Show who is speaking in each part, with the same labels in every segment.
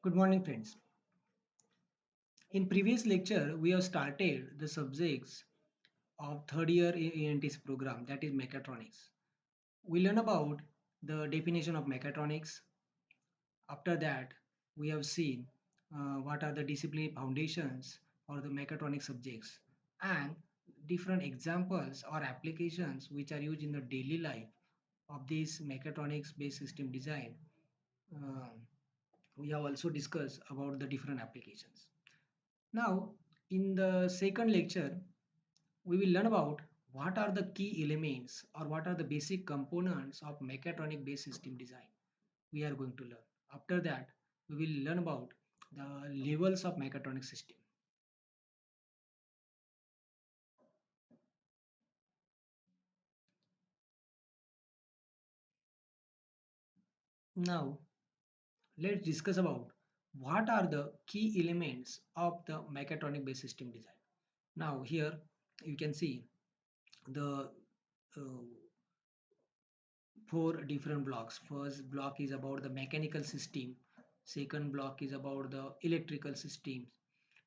Speaker 1: Good morning, friends. In previous lecture, we have started the subjects of third year ENT's program, that is mechatronics. We learn about the definition of mechatronics. After that, we have seen what are the discipline foundations for the mechatronics subjects and different examples or applications which are used in the daily life of this mechatronics based system design. Uh, we have also discussed about the different applications. Now, in the second lecture, we will learn about what are the key elements or what are the basic components of mechatronic based system design. We are going to learn. After that, we will learn about the levels of mechatronic system. Now, let's discuss about what are the key elements of the mechatronic based system design. Now, here you can see the uh, four different blocks. First block is about the mechanical system. Second block is about the electrical systems.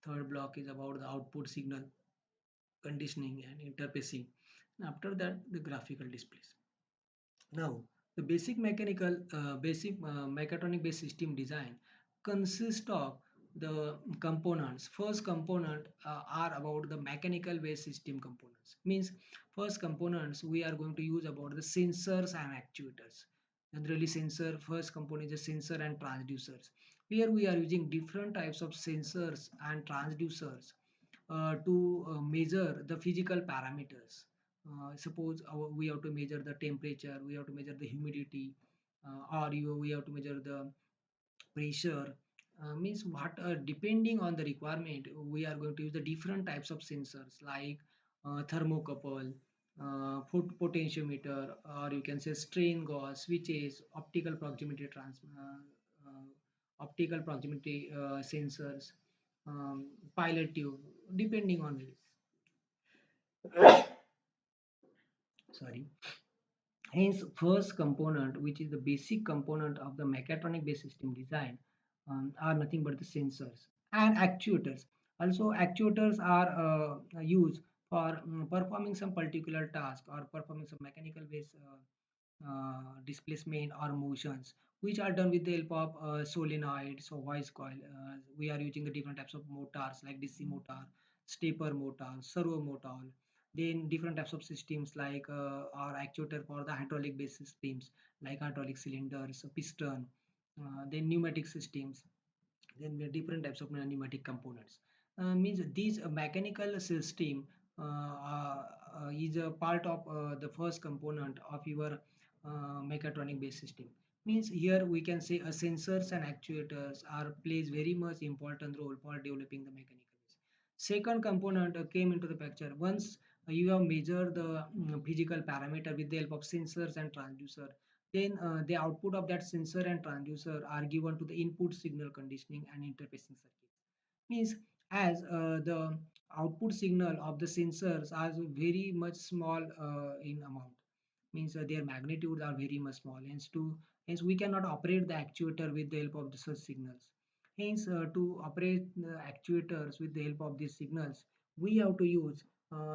Speaker 1: Third block is about the output signal conditioning and interfacing. And after that, the graphical displays. Now, the basic mechatronic based system design consists of the components. First component are about the mechanical based system components. Means first components we are going to use about the sensors and actuators. Generally, first component is sensor and transducers. Here we are using different types of sensors and transducers to measure the physical parameters. Suppose we have to measure the temperature, we have to measure the humidity, we have to measure the pressure. Means what depending on the requirement, we are going to use the different types of sensors like thermocouple, potentiometer, or you can say strain gauge, switches, optical proximity sensors, pilot tube, depending on it. Sorry. Hence, first component, which is the basic component of the mechatronic based system design, are nothing but the sensors and actuators. Also, actuators are used for performing some particular task or performing some mechanical based displacement or motions, which are done with the help of solenoids or voice coil. We are using the different types of motors like DC motor, stepper motor, servo motor. Then different types of systems like are actuator for the hydraulic based systems like hydraulic cylinders, piston, then pneumatic systems, then we have different types of pneumatic components. Means these mechanical system is a part of the first component of your mechatronic based system. Means here we can say sensors and actuators are plays very much important role for developing the mechanical base. Second component came into the picture once you have measured the physical parameter with the help of sensors and transducer, then the output of that sensor and transducer are given to the input signal conditioning and interfacing circuit. Means as the output signal of the sensors are very much small in amount, means their magnitudes are very much small. Hence we cannot operate the actuator with the help of the such signals. Hence to operate the actuators with the help of these signals, we have to use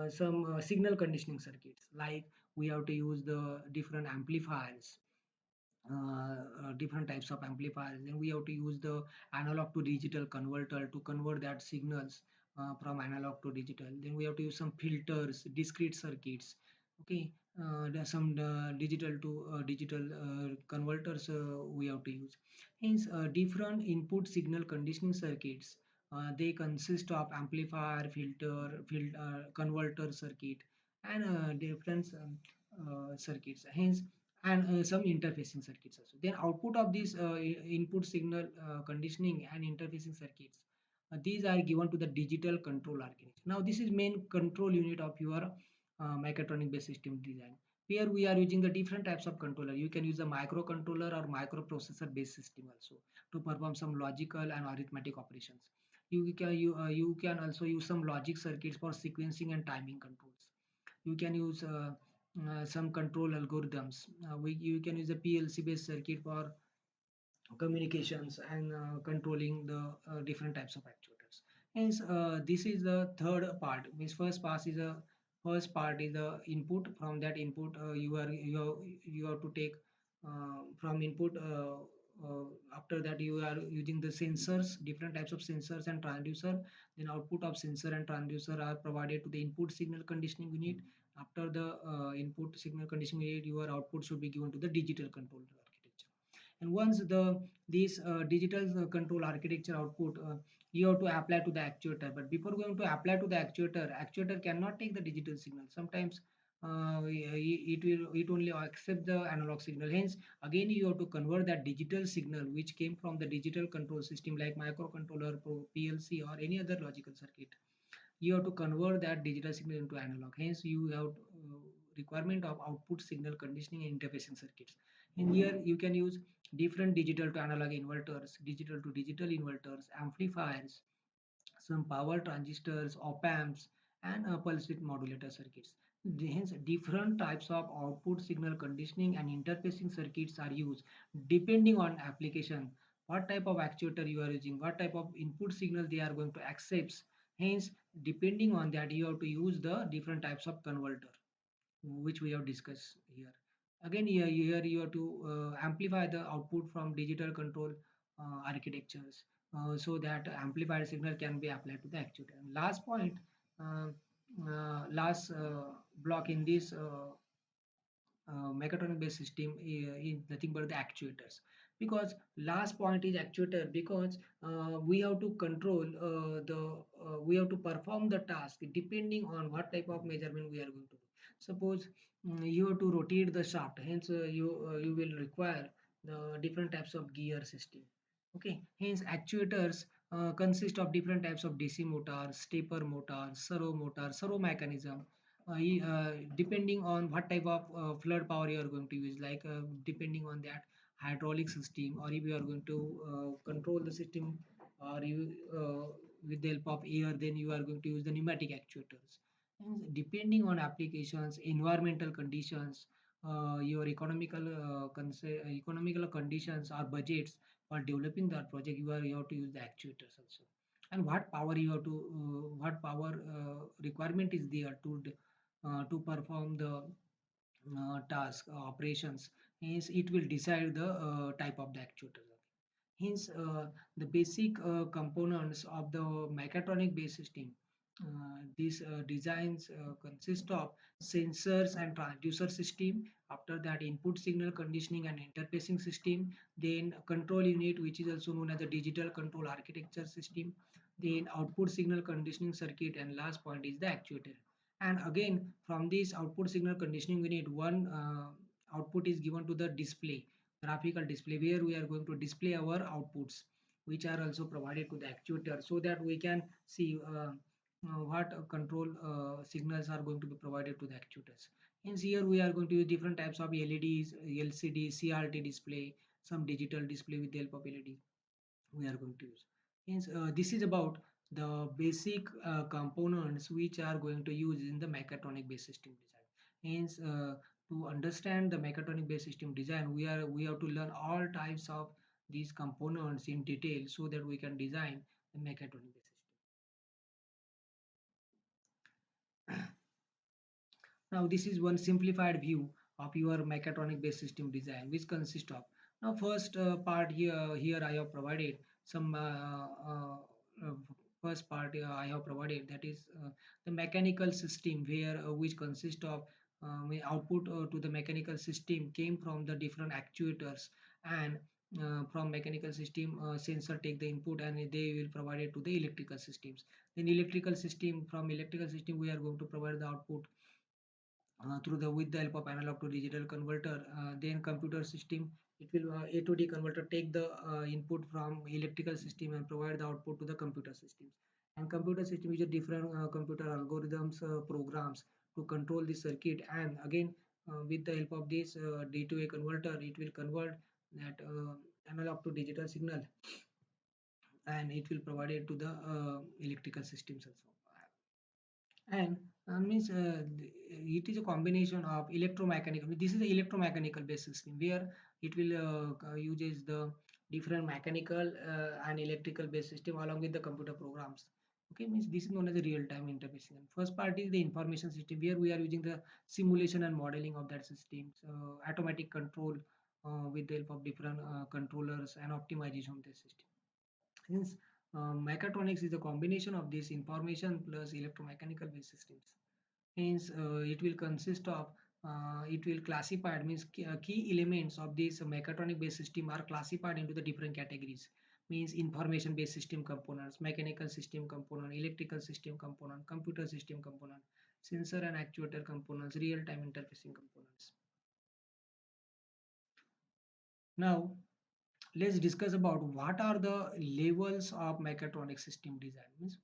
Speaker 1: some signal conditioning circuits, like we have to use the different amplifiers, different types of amplifiers. Then we have to use the analog to digital converter to convert that signals from analog to digital. Then we have to use some filters, discrete circuits. Okay, there's some digital to digital converters we have to use. Hence, different input signal conditioning circuits. They consist of amplifier, converter circuit, and different circuits. Hence, and some interfacing circuits also. Then output of these input signal conditioning and interfacing circuits, these are given to the digital control architecture. Now this is main control unit of your mechatronic based system design. Here we are using the different types of controller. You can use a microcontroller or microprocessor based system also to perform some logical and arithmetic operations. You can also use some logic circuits for sequencing and timing controls. You can use some control algorithms. You can use a PLC based circuit for communications and controlling the different types of actuators. Hence, this is the third part. Means first part is the input. From that input, you have to take from input. After that, you are using the sensors, different types of sensors and transducer. Then output of sensor and transducer are provided to the input signal conditioning unit. After the input signal conditioning unit, your output should be given to the digital controller architecture. And once this digital control architecture output, you have to apply to the actuator. But before going to apply to the actuator cannot take the digital signal. Sometimes it only accept the analog signal. Hence, again you have to convert that digital signal which came from the digital control system like microcontroller, PLC, or any other logical circuit. You have to convert that digital signal into analog. Hence, you have requirement of output signal conditioning and interfacing circuits. In here, you can use different digital to analog inverters, digital to digital inverters, amplifiers, some power transistors, op amps, and pulse width modulator circuits. Hence, different types of output signal conditioning and interfacing circuits are used depending on application, what type of actuator you are using, what type of input signal they are going to accept. Hence, depending on that, you have to use the different types of converter which we have discussed here. Again, here you have to amplify the output from digital control architectures so that amplified signal can be applied to the actuator. And last point, uh, last block in this mechatronic based system is nothing but the actuators, because last point is actuator, because we have to control the we have to perform the task depending on what type of measurement we are going to do. Suppose you have to rotate the shaft. Hence you will require the different types of gear system. Okay, hence actuators consist of different types of DC motor, stepper motor, servo mechanism, depending on what type of flood power you are going to use, like depending on that hydraulic system, or if you are going to control the system, or you with the help of air, then you are going to use the pneumatic actuators. And depending on applications, environmental conditions, your economical conditions or budgets for developing that project, you have to use the actuators also. And what power you have to what power requirement is there to perform the task operations. Hence, it will decide the type of the actuator. Hence, the basic components of the mechatronic based system. These designs consist of sensors and transducer system. After that, input signal conditioning and interfacing system. Then control unit, which is also known as the digital control architecture system. Then output signal conditioning circuit, and last point is the actuator. And again, from this output signal conditioning unit, one output is given to the display, graphical display, where we are going to display our outputs, which are also provided to the actuator, so that we can see what control signals are going to be provided to the actuators. Hence, here we are going to use different types of LEDs, LCD, CRT display, some digital display with the help of LED we are going to use. Hence, this is about the basic components which are going to use in the mechatronic based system design. Hence, to understand the mechatronic based system design, we have to learn all types of these components in detail so that we can design the mechatronic based system. Now, this is one simplified view of your mechatronic based system design, which consists of, now first part here I have provided some uh, first part I have provided, that is the mechanical system, where which consists of output to the mechanical system came from the different actuators, and from mechanical system sensor take the input and they will provide it to the electrical systems. Then electrical system, from electrical system we are going to provide the output through the with the help of analog to digital converter. Then computer system, it will A to D converter take the input from electrical system and provide the output to the computer systems. And computer system is a different computer algorithms programs to control the circuit, and again with the help of this D to A converter, it will convert that analog to digital signal, and it will provide it to the electrical systems also. And means it is a combination of electromechanical. This is the electromechanical based system, where it will uses the different mechanical and electrical based system along with the computer programs. Okay, means this is known as a real-time interfacing. And first part is the information system where we are using the simulation and modeling of that system. So automatic control with the help of different controllers and optimization of the system. Hence, mechatronics is a combination of this information plus electromechanical based systems. Hence, it will consist of it will classify means key elements of this mechatronic based system are classified into the different categories. Means information based system components, mechanical system component, electrical system component, computer system component, sensor and actuator components, real time interfacing components. Now let's discuss about what are the levels of mechatronic system design. Means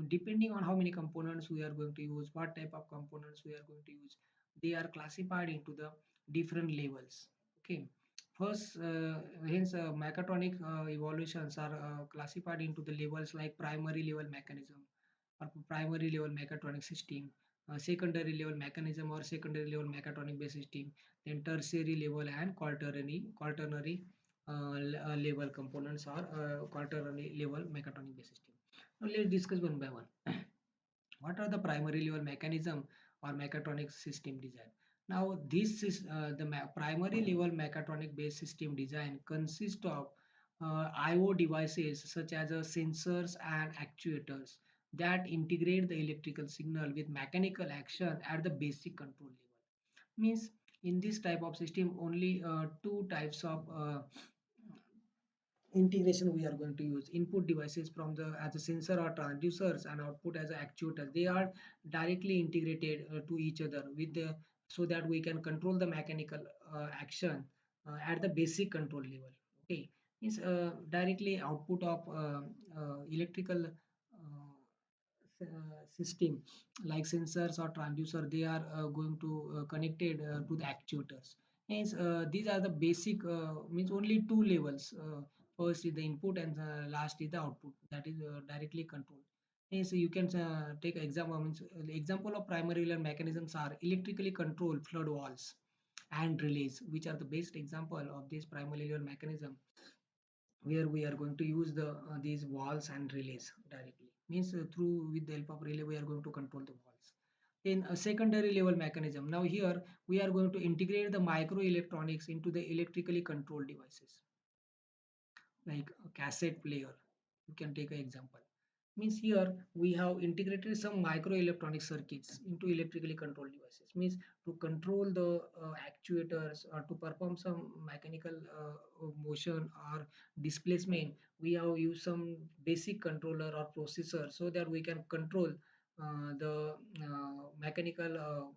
Speaker 1: depending on how many components we are going to use, what type of components we are going to use, they are classified into the different levels. Okay, first hence mechatronic evolutions are classified into the levels like primary level mechanism or primary level mechatronic system, secondary level mechanism or secondary level mechatronic based system, then tertiary level and quaternary level components or quaternary level mechatronic based system. Now let's discuss one by one. What are the primary level mechanism or mechatronic system design? Now this is primary level mechatronic based system design consists of IO devices such as sensors and actuators that integrate the electrical signal with mechanical action at the basic control level. Means in this type of system only two types of integration we are going to use: input devices from the as a sensor or transducers and output as a actuators. They are directly integrated to each other with the so that we can control the mechanical action at the basic control level. Okay, means directly output of electrical system like sensors or transducer, they are going to connected to the actuators. Hence these are the basic means only two levels. First is the input and last is the output, that is directly controlled. Hence you can take example means the example of primary level mechanisms are electrically controlled flood walls and relays, which are the best example of this primary level mechanism where we are going to use the these walls and relays directly. Means through with the help of relay we are going to control the walls. In a secondary level mechanism, now here we are going to integrate the microelectronics into the electrically controlled devices like a cassette player. You can take an example. Means here we have integrated some microelectronic circuits into electrically controlled devices. Means to control the actuators or to perform some mechanical motion or displacement, we have used some basic controller or processor so that we can control the mechanical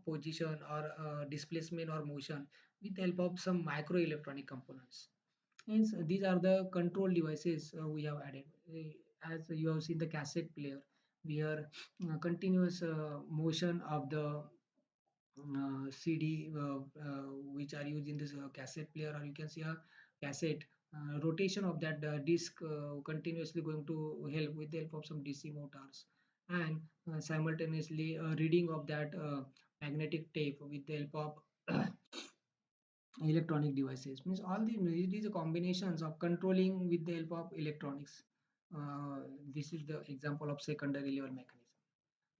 Speaker 1: position or displacement or motion with the help of some microelectronic components. Hence, these are the control devices we have added. As you have seen the cassette player, where continuous motion of the CD which are used in this cassette player, or you can see a cassette rotation of that disc continuously going to help with the help of some DC motors, and simultaneously reading of that magnetic tape with the help of electronic devices. Means all the it is a combinations of controlling with the help of electronics. This is the example of secondary level mechanism.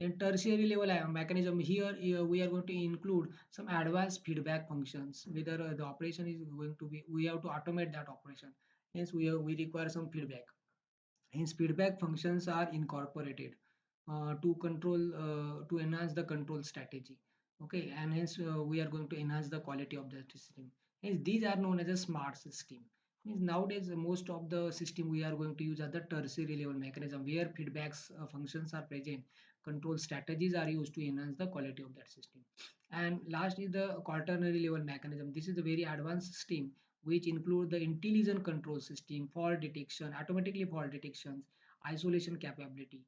Speaker 1: In tertiary level mechanism, here we are going to include some advanced feedback functions. Whether the operation is going to be, we have to automate that operation. Hence we require some feedback. Hence feedback functions are incorporated to enhance the control strategy. Okay, and hence we are going to enhance the quality of the system. Hence these are known as a smart system. Means nowadays most of the system we are going to use at the tertiary level mechanism where feedbacks functions are present. Control strategies are used to enhance the quality of that system. And last is the quaternary level mechanism. This is a very advanced system which include the intelligent control system, fault detection, automatically fault detections, isolation capability.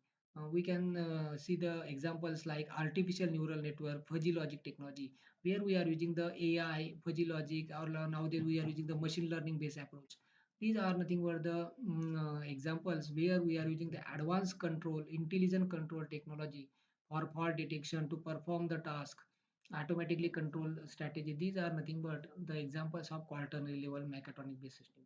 Speaker 1: We can see the examples like artificial neural network, fuzzy logic technology, where we are using the AI, fuzzy logic, or nowadays we are using the machine learning based approach. These are nothing but the examples where we are using the advanced control, intelligent control technology for fault detection to perform the task automatically control strategy. These are nothing but the examples of quaternary level mechatronic based system.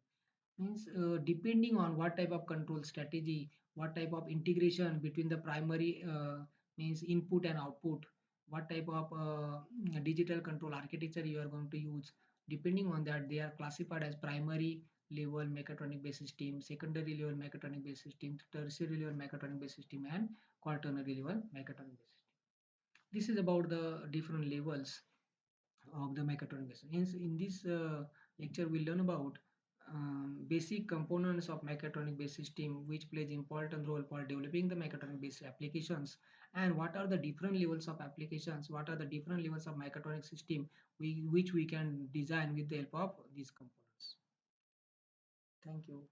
Speaker 1: Means depending on what type of control strategy, what type of integration between the primary means input and output, what type of digital control architecture you are going to use. Depending on that, they are classified as primary level mechatronic based system, secondary level mechatronic based system, tertiary level mechatronic based system, and quaternary level mechatronic based system. This is about the different levels of the mechatronic based. In this lecture, we learn about basic components of mechatronic based system, which plays important role for developing the mechatronic based applications, and what are the different levels of applications, what are the different levels of mechatronic system which we can design with the help of these components. Thank you.